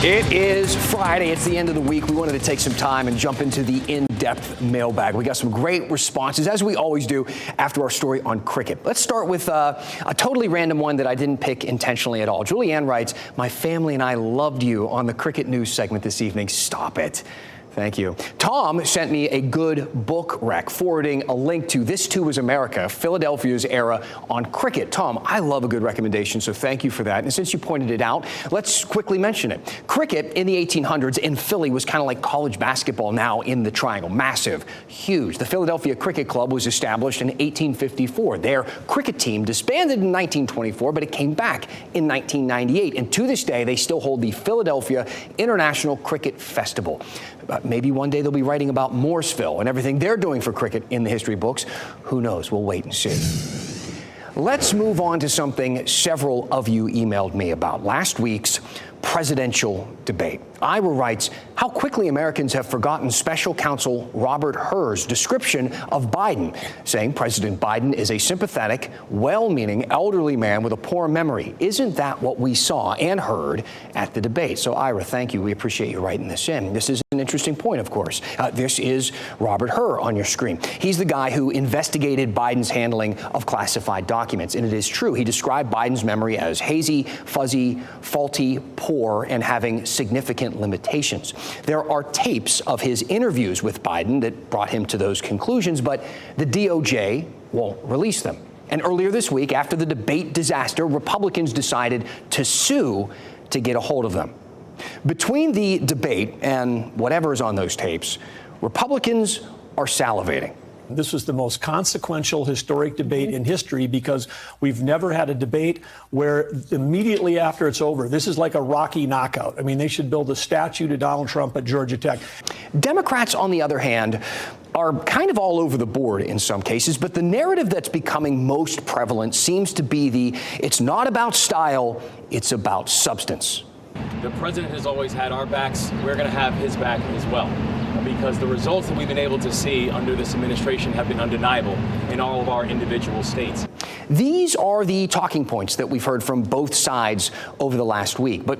It is Friday. It's the end of the week. We wanted to take some time and jump into the in-depth mailbag. We got some great responses, as we always do, after our story on cricket. Let's start with a totally random one that I didn't pick intentionally at all. Julianne writes, "My family and I loved you on the cricket news segment this evening." Stop it. Thank you. Tom sent me a good book rec, forwarding a link to This Too Was America, Philadelphia's era on cricket. Tom, I love a good recommendation, so thank you for that. And since you pointed it out, let's quickly mention it. Cricket in the 1800s in Philly was kind of like college basketball now in the Triangle. Massive, huge. The Philadelphia Cricket Club was established in 1854. Their cricket team disbanded in 1924, but it came back in 1998. And to this day, they still hold the Philadelphia International Cricket Festival. Maybe one day they'll be writing about Mooresville and everything they're doing for cricket in the history books. Who knows? We'll wait and see. Let's move on to something several of you emailed me about. Last week's presidential debate. Ira writes, "How quickly Americans have forgotten Special Counsel Robert Hur's description of Biden, saying President Biden is a sympathetic, well-meaning elderly man with a poor memory. Isn't that what we saw and heard at the debate?" So, Ira, thank you. We appreciate you writing this in. This is an interesting point, of course. This is Robert Hur on your screen. He's the guy who investigated Biden's handling of classified documents. And it is true. He described Biden's memory as hazy, fuzzy, faulty, poor, and having significant limitations. There are tapes of his interviews with Biden that brought him to those conclusions, but the DOJ won't release them. And earlier this week, after the debate disaster, Republicans decided to sue to get a hold of them. Between the debate and whatever is on those tapes, Republicans are salivating. This was the most consequential historic debate in history because we've never had a debate where immediately after it's over, this is like a Rocky knockout. I mean, they should build a statue to Donald Trump at Georgia Tech. Democrats, on the other hand, are kind of all over the board in some cases, but the narrative that's becoming most prevalent seems to be it's not about style, it's about substance. The president has always had our backs. We're going to have his back as well, because the results that we've been able to see under this administration have been undeniable in all of our individual states. These are the talking points that we've heard from both sides over the last week, but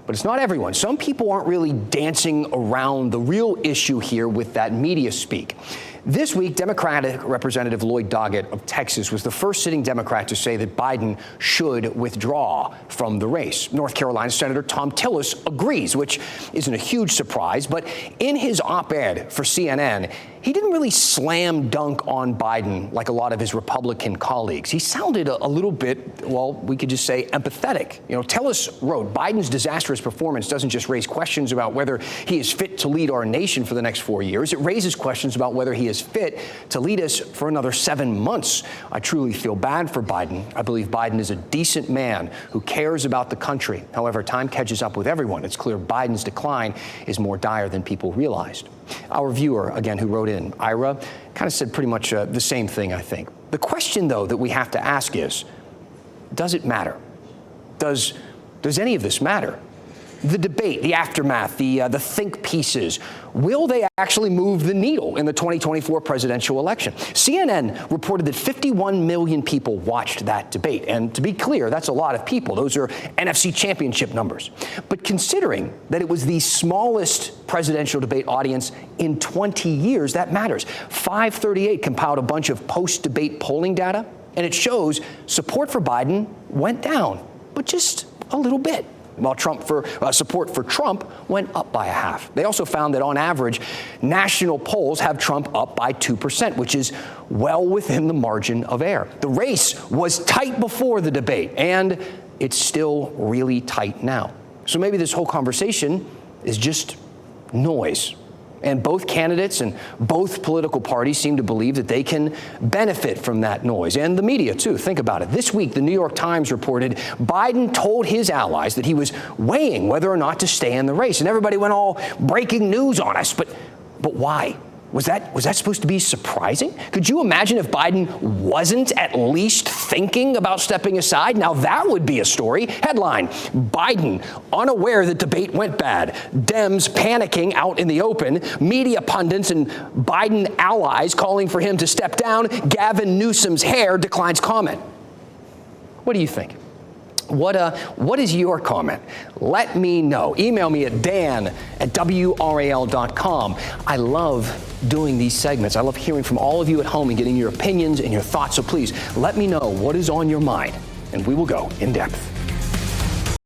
it's not everyone. Some people aren't really dancing around the real issue here with that media speak. This week, Democratic Representative Lloyd Doggett of Texas was the first sitting Democrat to say that Biden should withdraw from the race. North Carolina Senator Tom Tillis agrees, which isn't a huge surprise, but in his op-ed for CNN, he didn't really slam dunk on Biden like a lot of his Republican colleagues. He sounded a little bit, well, we could just say empathetic. You know, Tillis wrote, "Biden's disastrous performance doesn't just raise questions about whether he is fit to lead our nation for the next 4 years. It raises questions about whether he is fit to lead us for another 7 months. I truly feel bad for Biden. I believe Biden is a decent man who cares about the country. However, time catches up with everyone. It's clear Biden's decline is more dire than people realized." Our viewer, again, who wrote in, Ira, kind of said pretty much the same thing, I think. The question, though, that we have to ask is, does it matter? Does any of this matter? The debate, the aftermath, the think pieces, will they actually move the needle in the 2024 presidential election? CNN reported that 51 million people watched that debate. And to be clear, that's a lot of people. Those are NFC championship numbers. But considering that it was the smallest presidential debate audience in 20 years, that matters. 538 compiled a bunch of post-debate polling data, and it shows support for Biden went down, but just a little bit, while support for Trump went up by a half. They also found that on average, national polls have Trump up by 2%, which is well within the margin of error. The race was tight before the debate, and it's still really tight now. So maybe this whole conversation is just noise. And both candidates and both political parties seem to believe that they can benefit from that noise. And the media, too. Think about it. This week, the New York Times reported Biden told his allies that he was weighing whether or not to stay in the race. And everybody went all breaking news on us. But why? Was that supposed to be surprising? Could you imagine if Biden wasn't at least thinking about stepping aside? Now that would be a story. Headline, Biden unaware that debate went bad. Dems panicking out in the open. Media pundits and Biden allies calling for him to step down. Gavin Newsom's hair declines comment. What do you think? What is your comment? Let me know. Email me at dan@wral.com. I love doing these segments. I love hearing from all of you at home and getting your opinions and your thoughts. So please let me know what is on your mind, and we will go in depth.